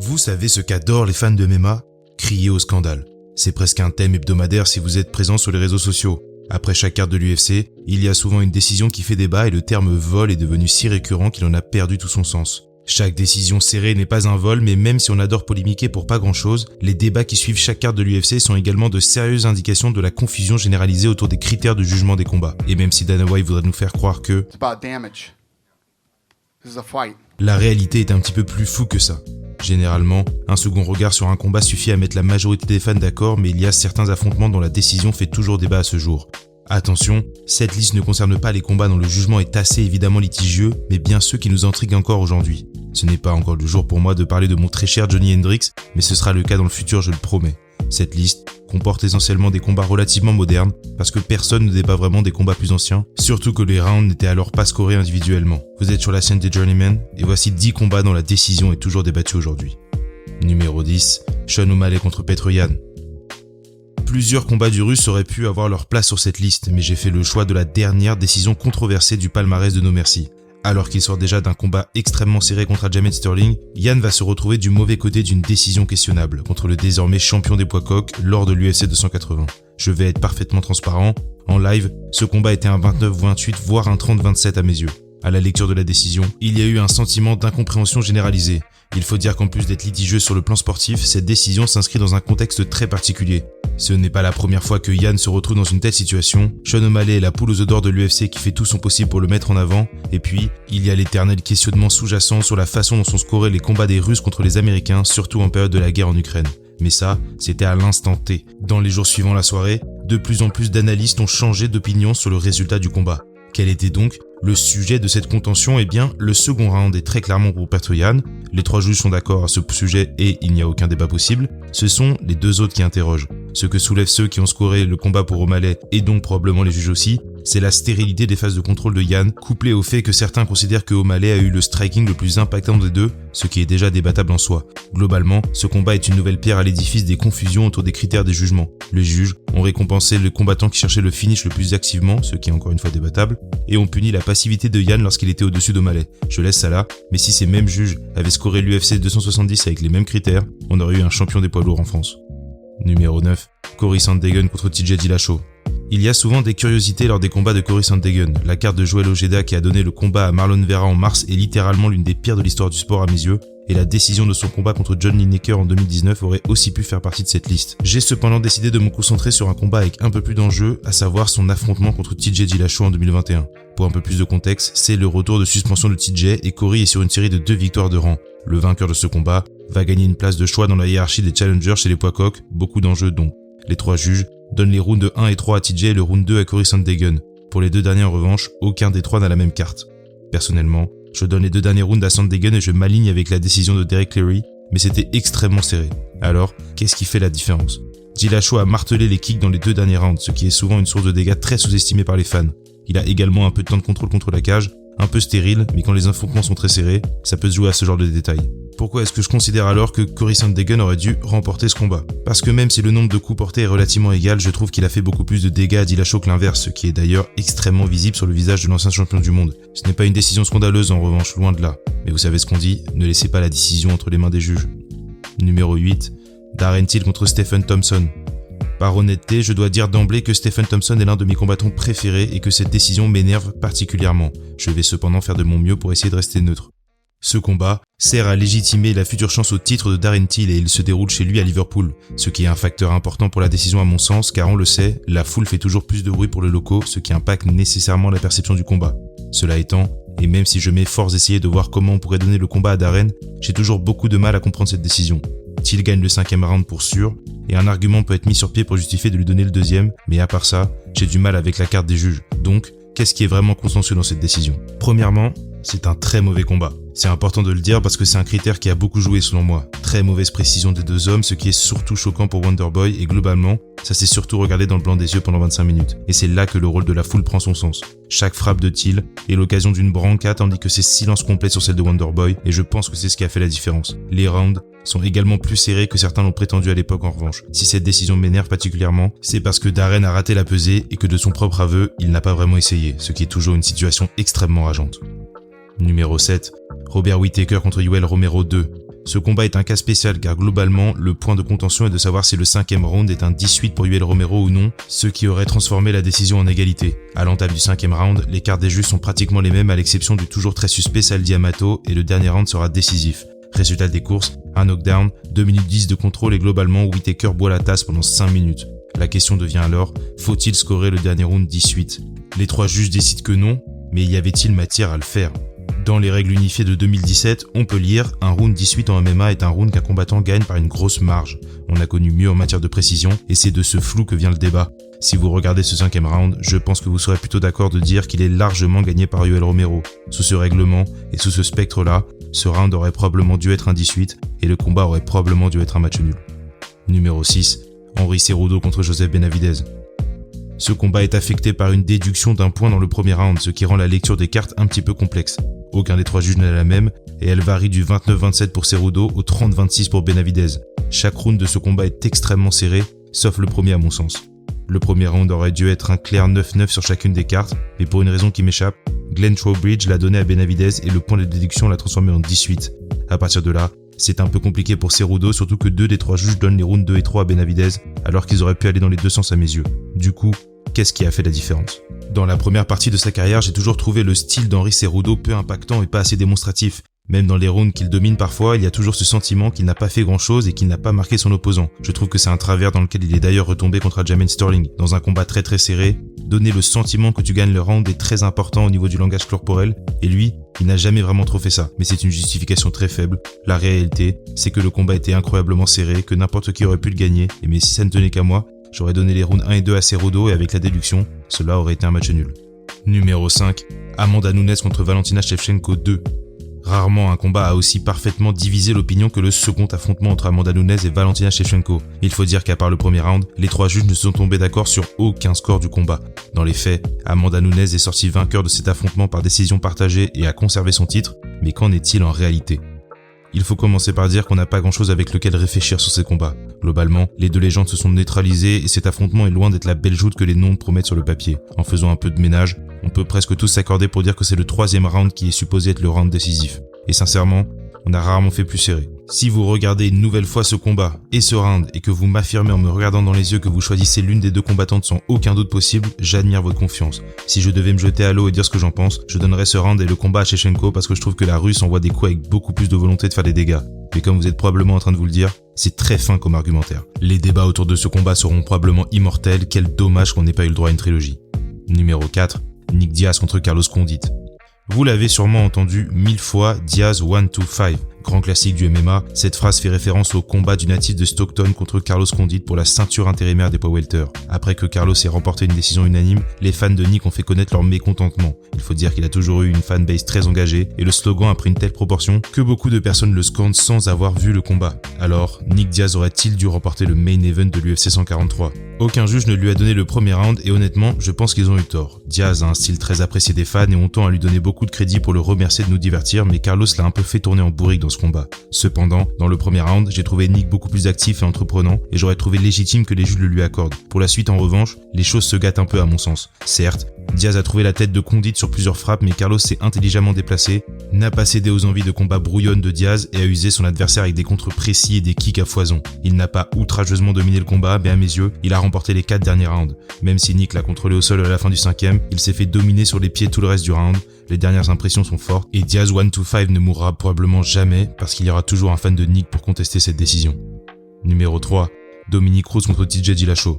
Vous savez ce qu'adorent les fans de MMA ? Crier au scandale. C'est presque un thème hebdomadaire si vous êtes présent sur les réseaux sociaux. Après chaque carte de l'UFC, il y a souvent une décision qui fait débat et le terme vol est devenu si récurrent qu'il en a perdu tout son sens. Chaque décision serrée n'est pas un vol, mais même si on adore polémiquer pour pas grand chose, les débats qui suivent chaque carte de l'UFC sont également de sérieuses indications de la confusion généralisée autour des critères de jugement des combats. Et même si Dana White voudrait nous faire croire que la réalité est un petit peu plus floue que ça. Généralement, un second regard sur un combat suffit à mettre la majorité des fans d'accord, mais il y a certains affrontements dont la décision fait toujours débat à ce jour. Attention, cette liste ne concerne pas les combats dont le jugement est assez évidemment litigieux, mais bien ceux qui nous intriguent encore aujourd'hui. Ce n'est pas encore le jour pour moi de parler de mon très cher Johnny Hendricks, mais ce sera le cas dans le futur, je le promets. Cette liste comporte essentiellement des combats relativement modernes, parce que personne ne débat vraiment des combats plus anciens, surtout que les rounds n'étaient alors pas scorés individuellement. Vous êtes sur la scène des Journeymen, et voici 10 combats dont la décision est toujours débattue aujourd'hui. Numéro 10, Sean O'Malley contre Petr Yan. Plusieurs combats du Russe auraient pu avoir leur place sur cette liste, mais j'ai fait le choix de la dernière décision controversée du palmarès de No Mercy. Alors qu'il sort déjà d'un combat extrêmement serré contre Aljamain Sterling, Yan va se retrouver du mauvais côté d'une décision questionnable contre le désormais champion des poids coqs lors de l'UFC 280. Je vais être parfaitement transparent, en live, ce combat était un 29-28 voire un 30-27 à mes yeux. À la lecture de la décision, il y a eu un sentiment d'incompréhension généralisée. Il faut dire qu'en plus d'être litigieux sur le plan sportif, cette décision s'inscrit dans un contexte très particulier. Ce n'est pas la première fois que Yan se retrouve dans une telle situation. Sean O'Malley est la poule aux œufs d'or de l'UFC qui fait tout son possible pour le mettre en avant. Et puis, il y a l'éternel questionnement sous-jacent sur la façon dont sont scorés les combats des Russes contre les Américains, surtout en période de la guerre en Ukraine. Mais ça, c'était à l'instant T. Dans les jours suivant la soirée, de plus en plus d'analystes ont changé d'opinion sur le résultat du combat. Quel était donc le sujet de cette contention ? Eh bien, le second round est très clairement pour Petr Yan. Les 3 juges sont d'accord à ce sujet et il n'y a aucun débat possible. Ce sont les 2 autres qui interrogent. Ce que soulèvent ceux qui ont scoré le combat pour O'Malley et donc probablement les juges aussi, c'est la stérilité des phases de contrôle de Yan, couplée au fait que certains considèrent que O'Malley a eu le striking le plus impactant des deux, ce qui est déjà débattable en soi. Globalement, ce combat est une nouvelle pierre à l'édifice des confusions autour des critères des jugements. Les juges ont récompensé le combattant qui cherchait le finish le plus activement, ce qui est encore une fois débattable, et ont puni la passivité de Yan lorsqu'il était au-dessus d'O'Malley. Je laisse ça là, mais si ces mêmes juges avaient scoré l'UFC 270 avec les mêmes critères, on aurait eu un champion des poids lourds en France. Numéro 9, Cory Sandhagen contre TJ Dillashaw. Il y a souvent des curiosités lors des combats de Cory Sandhagen. La carte de Joel Ojeda qui a donné le combat à Marlon Vera en mars est littéralement l'une des pires de l'histoire du sport à mes yeux, et la décision de son combat contre John Lineker en 2019 aurait aussi pu faire partie de cette liste. J'ai cependant décidé de me concentrer sur un combat avec un peu plus d'enjeu, à savoir son affrontement contre TJ Dillashaw en 2021. Pour un peu plus de contexte, c'est le retour de suspension de TJ et Cory est sur une série de 2 victoires de rang. Le vainqueur de ce combat va gagner une place de choix dans la hiérarchie des challengers chez les poids coqs, beaucoup d'enjeux dont les 3 juges donnent les rounds 1 et 3 à TJ et le round 2 à Cory Sandhagen. Pour les 2 derniers en revanche, aucun des 3 n'a la même carte. Personnellement, je donne les 2 derniers rounds à Sandhagen et je m'aligne avec la décision de Derek Cleary, mais c'était extrêmement serré. Alors, qu'est-ce qui fait la différence ? Dillashaw a martelé les kicks dans les 2 derniers rounds, ce qui est souvent une source de dégâts très sous-estimée par les fans. Il a également un peu de temps de contrôle contre la cage, un peu stérile, mais quand les affrontements sont très serrés, ça peut se jouer à ce genre de détails. Pourquoi est-ce que je considère alors que Cory Sandhagen aurait dû remporter ce combat ? Parce que même si le nombre de coups portés est relativement égal, je trouve qu'il a fait beaucoup plus de dégâts à Dillashaw que l'inverse, ce qui est d'ailleurs extrêmement visible sur le visage de l'ancien champion du monde. Ce n'est pas une décision scandaleuse en revanche, loin de là. Mais vous savez ce qu'on dit, ne laissez pas la décision entre les mains des juges. Numéro 8, Darren Till contre Stephen Thompson. Par honnêteté, je dois dire d'emblée que Stephen Thompson est l'un de mes combattants préférés et que cette décision m'énerve particulièrement. Je vais cependant faire de mon mieux pour essayer de rester neutre. Ce combat sert à légitimer la future chance au titre de Darren Till et il se déroule chez lui à Liverpool, ce qui est un facteur important pour la décision à mon sens car on le sait, la foule fait toujours plus de bruit pour les locaux, ce qui impacte nécessairement la perception du combat. Cela étant, et même si je m'efforce d'essayer de voir comment on pourrait donner le combat à Darren, j'ai toujours beaucoup de mal à comprendre cette décision. Till gagne le 5e round pour sûr, et un argument peut être mis sur pied pour justifier de lui donner le 2e, mais à part ça, j'ai du mal avec la carte des juges. Donc, qu'est-ce qui est vraiment consensueux dans cette décision ? Premièrement, c'est un très mauvais combat. C'est important de le dire parce que c'est un critère qui a beaucoup joué selon moi. Très mauvaise précision des 2 hommes, ce qui est surtout choquant pour Wonderboy et globalement, ça s'est surtout regardé dans le blanc des yeux pendant 25 minutes. Et c'est là que le rôle de la foule prend son sens. Chaque frappe de Till est l'occasion d'une branca tandis que c'est silence complet sur celle de Wonderboy et je pense que c'est ce qui a fait la différence. Les rounds sont également plus serrés que certains l'ont prétendu à l'époque en revanche. Si cette décision m'énerve particulièrement, c'est parce que Darren a raté la pesée et que de son propre aveu, il n'a pas vraiment essayé, ce qui est toujours une situation extrêmement rageante. Numéro 7, Robert Whittaker contre Yoel Romero 2. Ce combat est un cas spécial car globalement, le point de contention est de savoir si le 5e round est un 18 pour Yoel Romero ou non, ce qui aurait transformé la décision en égalité. À l'entame du 5e round, les cartes des juges sont pratiquement les mêmes à l'exception du toujours très suspect Sal D'Amato et le dernier round sera décisif. Résultat des courses, un knockdown, 2 minutes 10 de contrôle et globalement Whittaker boit la tasse pendant 5 minutes. La question devient alors, faut-il scorer le dernier round 18 ? Les 3 juges décident que non, mais y avait-il matière à le faire ? Dans les règles unifiées de 2017, on peut lire « Un round 18 en MMA est un round qu'un combattant gagne par une grosse marge ». On a connu mieux en matière de précision et c'est de ce flou que vient le débat. Si vous regardez ce 5e round, je pense que vous serez plutôt d'accord de dire qu'il est largement gagné par Yoel Romero. Sous ce règlement et sous ce spectre-là, ce round aurait probablement dû être un 18 et le combat aurait probablement dû être un match nul. Numéro 6. Henry Cejudo contre Joseph Benavidez. Ce combat est affecté par une déduction d'un point dans le premier round, ce qui rend la lecture des cartes un petit peu complexe. Aucun des 3 juges n'est la même, et elle varie du 29-27 pour Cejudo au 30-26 pour Benavidez. Chaque round de ce combat est extrêmement serré, sauf le premier à mon sens. Le premier round aurait dû être un clair 9-9 sur chacune des cartes, mais pour une raison qui m'échappe, Glenn Trowbridge l'a donné à Benavidez et le point de déduction l'a transformé en 18. À partir de là, c'est un peu compliqué pour Cejudo, surtout que 2 des 3 juges donnent les rounds 2 et 3 à Benavidez, alors qu'ils auraient pu aller dans les deux sens à mes yeux. Du coup, qu'est-ce qui a fait la différence ? Dans la première partie de sa carrière, j'ai toujours trouvé le style d'Henry Cejudo peu impactant et pas assez démonstratif. Même dans les rounds qu'il domine parfois, il y a toujours ce sentiment qu'il n'a pas fait grand-chose et qu'il n'a pas marqué son opposant. Je trouve que c'est un travers dans lequel il est d'ailleurs retombé contre Aljamain Sterling. Dans un combat très serré, donner le sentiment que tu gagnes le round est très important au niveau du langage corporel, et lui, il n'a jamais vraiment trop fait ça. Mais c'est une justification très faible. La réalité, c'est que le combat était incroyablement serré, que n'importe qui aurait pu le gagner, et mais si ça ne tenait qu'à moi, j'aurais donné les rounds 1 et 2 à Cejudo et avec la déduction, cela aurait été un match nul. Numéro 5. Amanda Nunes contre Valentina Shevchenko 2. Rarement un combat a aussi parfaitement divisé l'opinion que le second affrontement entre Amanda Nunes et Valentina Shevchenko. Il faut dire qu'à part le premier round, les 3 juges ne se sont tombés d'accord sur aucun score du combat. Dans les faits, Amanda Nunes est sortie vainqueur de cet affrontement par décision partagée et a conservé son titre, mais qu'en est-il en réalité ? Il faut commencer par dire qu'on n'a pas grand-chose avec lequel réfléchir sur ces combats. Globalement, les 2 légendes se sont neutralisées et cet affrontement est loin d'être la belle joute que les noms promettent sur le papier. En faisant un peu de ménage, on peut presque tous s'accorder pour dire que c'est le 3e round qui est supposé être le round décisif. Et sincèrement, on a rarement fait plus serré. Si vous regardez une nouvelle fois ce combat et ce round et que vous m'affirmez en me regardant dans les yeux que vous choisissez l'une des 2 combattantes sans aucun doute possible, j'admire votre confiance. Si je devais me jeter à l'eau et dire ce que j'en pense, je donnerais ce round et le combat à Shevchenko parce que je trouve que la Russe envoie des coups avec beaucoup plus de volonté de faire des dégâts. Mais comme vous êtes probablement en train de vous le dire, c'est très fin comme argumentaire. Les débats autour de ce combat seront probablement immortels, quel dommage qu'on n'ait pas eu le droit à une trilogie. Numéro 4. Nick Diaz contre Carlos Condit. Vous l'avez sûrement entendu 1000 fois, Diaz 1-2-5. Grand classique du MMA, cette phrase fait référence au combat du natif de Stockton contre Carlos Condit pour la ceinture intérimaire des poids welter. Après que Carlos ait remporté une décision unanime, les fans de Nick ont fait connaître leur mécontentement. Il faut dire qu'il a toujours eu une fanbase très engagée et le slogan a pris une telle proportion que beaucoup de personnes le scandent sans avoir vu le combat. Alors, Nick Diaz aurait-il dû remporter le main event de l'UFC 143 ? Aucun juge ne lui a donné le premier round et honnêtement, je pense qu'ils ont eu tort. Diaz a un style très apprécié des fans et on tend à lui donner beaucoup de crédit pour le remercier de nous divertir, mais Carlos l'a un peu fait tourner en bourrique dans ce combat. Cependant, dans le premier round, j'ai trouvé Nick beaucoup plus actif et entreprenant et j'aurais trouvé légitime que les juges le lui accordent. Pour la suite, en revanche, les choses se gâtent un peu à mon sens. Certes, Diaz a trouvé la tête de Condit sur plusieurs frappes, mais Carlos s'est intelligemment déplacé, n'a pas cédé aux envies de combat brouillonnes de Diaz et a usé son adversaire avec des contres précis et des kicks à foison. Il n'a pas outrageusement dominé le combat, mais à mes yeux, il a remporté les 4 derniers rounds. Même si Nick l'a contrôlé au sol à la fin du 5e, il s'est fait dominer sur les pieds tout le reste du round. Les dernières impressions sont fortes et Diaz 1-2-5 ne mourra probablement jamais parce qu'il y aura toujours un fan de Nick pour contester cette décision. Numéro 3. Dominick Cruz contre TJ Dillashaw.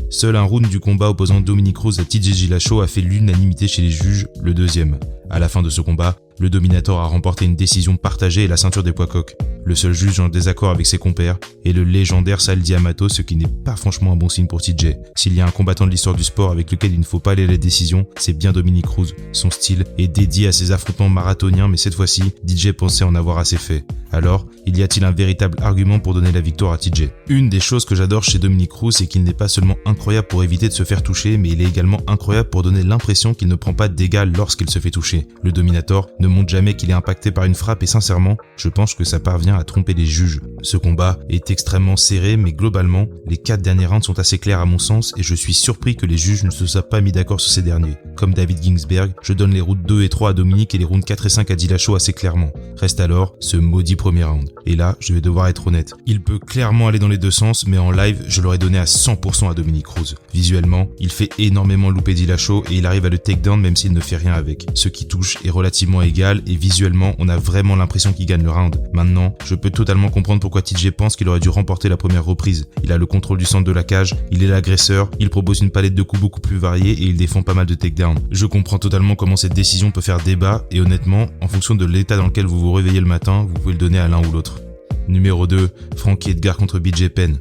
Seul un round du combat opposant Dominick Cruz à TJ Dillashaw a fait l'unanimité chez les juges, le 2e. À la fin de ce combat, le Dominator a remporté une décision partagée et la ceinture des poids coqs. Le seul juge en désaccord avec ses compères est le légendaire Sal D'Amato, ce qui n'est pas franchement un bon signe pour TJ. S'il y a un combattant de l'histoire du sport avec lequel il ne faut pas aller à la décision, c'est bien Dominick Cruz. Son style est dédié à ses affrontements marathoniens, mais cette fois-ci, DJ pensait en avoir assez fait. Alors, il y a-t-il un véritable argument pour donner la victoire à TJ ? Une des choses que j'adore chez Dominick Cruz, c'est qu'il n'est pas seulement incroyable pour éviter de se faire toucher, mais il est également incroyable pour donner l'impression qu'il ne prend pas de dégâts lorsqu'il se fait toucher. Le Dominator ne montre jamais qu'il est impacté par une frappe et sincèrement, je pense que ça parvient à tromper les juges. Ce combat est extrêmement serré, mais globalement, les 4 derniers rounds sont assez clairs à mon sens et je suis surpris que les juges ne se soient pas mis d'accord sur ces derniers. Comme David Ginsberg, je donne les rounds 2 et 3 à Dominique et les rounds 4 et 5 à Dillashaw assez clairement. Reste alors ce maudit premier round. Et là, je vais devoir être honnête. Il peut clairement aller dans les deux sens, mais en live, je l'aurais donné à 100% à Dominic Cruz. Visuellement, il fait énormément louper Dillashaw et il arrive à le takedown même s'il ne fait rien avec. Ce qui touche est relativement égal et visuellement, on a vraiment l'impression qu'il gagne le round. Maintenant, je peux totalement comprendre pourquoi TJ pense qu'il aurait dû remporter la première reprise. Il a le contrôle du centre de la cage, il est l'agresseur, il propose une palette de coups beaucoup plus variée et il défend pas mal de takedowns. Je comprends totalement comment cette décision peut faire débat et honnêtement, en fonction de l'état dans lequel vous vous réveillez le matin, vous pouvez le donner à l'un ou l'autre. Numéro 2, Frankie Edgar contre BJ Penn.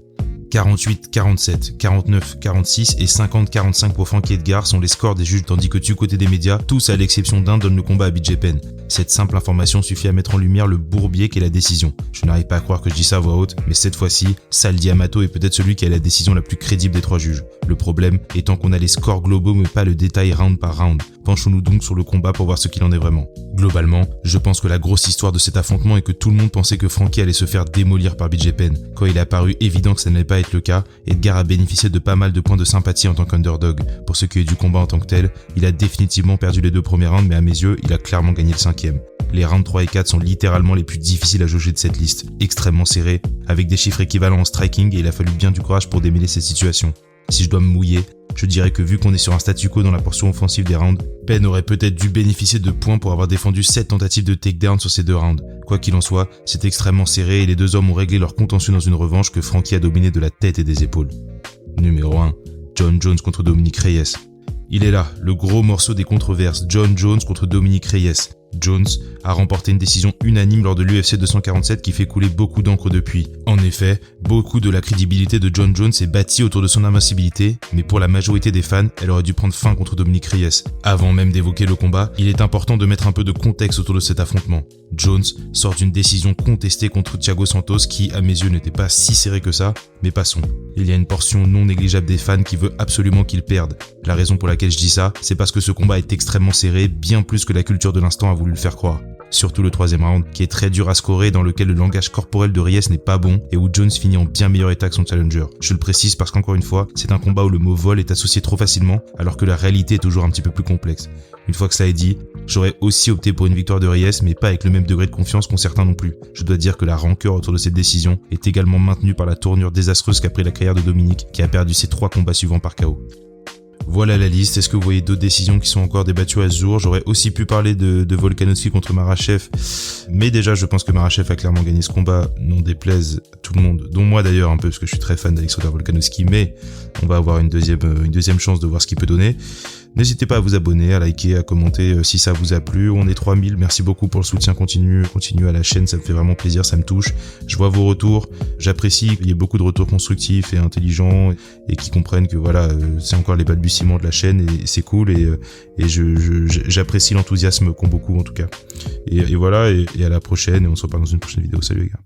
48-47, 49-46 et 50-45 pour Frankie Edgar sont les scores des juges tandis que du côté des médias, tous à l'exception d'un donnent le combat à BJ Penn. Cette simple information suffit à mettre en lumière le bourbier qu'est la décision. Je n'arrive pas à croire que je dis ça à voix haute, mais cette fois-ci, Sal D'Amato est peut-être celui qui a la décision la plus crédible des 3 juges. Le problème étant qu'on a les scores globaux mais pas le détail round par round. Penchons-nous donc sur le combat pour voir ce qu'il en est vraiment. Globalement, je pense que la grosse histoire de cet affrontement est que tout le monde pensait que Frankie allait se faire démolir par BJ Penn. Quand il est apparu évident que ça n'allait pas être le cas, Edgar a bénéficié de pas mal de points de sympathie en tant qu'underdog. Pour ce qui est du combat en tant que tel, il a définitivement perdu les 2 premiers rounds mais à mes yeux, il a clairement gagné le 5e. Les rounds 3 et 4 sont littéralement les plus difficiles à jauger de cette liste, extrêmement serrés, avec des chiffres équivalents en striking et il a fallu bien du courage pour démêler cette situation. Si je dois me mouiller, je dirais que vu qu'on est sur un statu quo dans la portion offensive des rounds, Penn aurait peut-être dû bénéficier de points pour avoir défendu 7 tentatives de takedown sur ces 2 rounds. Quoi qu'il en soit, c'est extrêmement serré et les 2 hommes ont réglé leur contentieux dans une revanche que Frankie a dominé de la tête et des épaules. Numéro 1, John Jones contre Dominic Reyes. Il est là, le gros morceau des controverses, John Jones contre Dominic Reyes. Jones a remporté une décision unanime lors de l'UFC 247 qui fait couler beaucoup d'encre depuis. En effet, beaucoup de la crédibilité de John Jones est bâtie autour de son invincibilité, mais pour la majorité des fans, elle aurait dû prendre fin contre Dominic Reyes. Avant même d'évoquer le combat, il est important de mettre un peu de contexte autour de cet affrontement. Jones sort d'une décision contestée contre Thiago Santos qui, à mes yeux, n'était pas si serré que ça, mais passons. Il y a une portion non négligeable des fans qui veut absolument qu'il perde. La raison pour laquelle je dis ça, c'est parce que ce combat est extrêmement serré, bien plus que la culture de l'instant a voulu le faire croire. Surtout le 3e round, qui est très dur à scorer, dans lequel le langage corporel de Reyes n'est pas bon et où Jones finit en bien meilleur état que son challenger. Je le précise parce qu'encore une fois, c'est un combat où le mot vol est associé trop facilement, alors que la réalité est toujours un petit peu plus complexe. Une fois que ça est dit, j'aurais aussi opté pour une victoire de Reyes, mais pas avec le même degré de confiance qu'ont certains non plus. Je dois dire que la rancœur autour de cette décision est également maintenue par la tournure désastreuse qu'a pris la carrière de Dominic, qui a perdu ses 3 combats suivants par KO. Voilà la liste. Est-ce que vous voyez d'autres décisions qui sont encore débattues à ce jour? J'aurais aussi pu parler de Volkanovski contre Makhachev, mais déjà je pense que Makhachev a clairement gagné ce combat, n'en déplaise à tout le monde, dont moi d'ailleurs un peu, parce que je suis très fan d'Alexander Volkanovski, mais on va avoir une deuxième chance de voir ce qu'il peut donner. N'hésitez pas à vous abonner, à liker, à commenter si ça vous a plu. On est 3000, merci beaucoup pour le soutien continu à la chaîne, ça me fait vraiment plaisir, ça me touche. Je vois vos retours, j'apprécie qu'il y ait beaucoup de retours constructifs et intelligents et qui comprennent que voilà, c'est encore les balbutiements de la chaîne et c'est cool et j'apprécie l'enthousiasme qu'ont beaucoup en tout cas. Et voilà, et à la prochaine et on se reparle dans une prochaine vidéo. Salut les gars.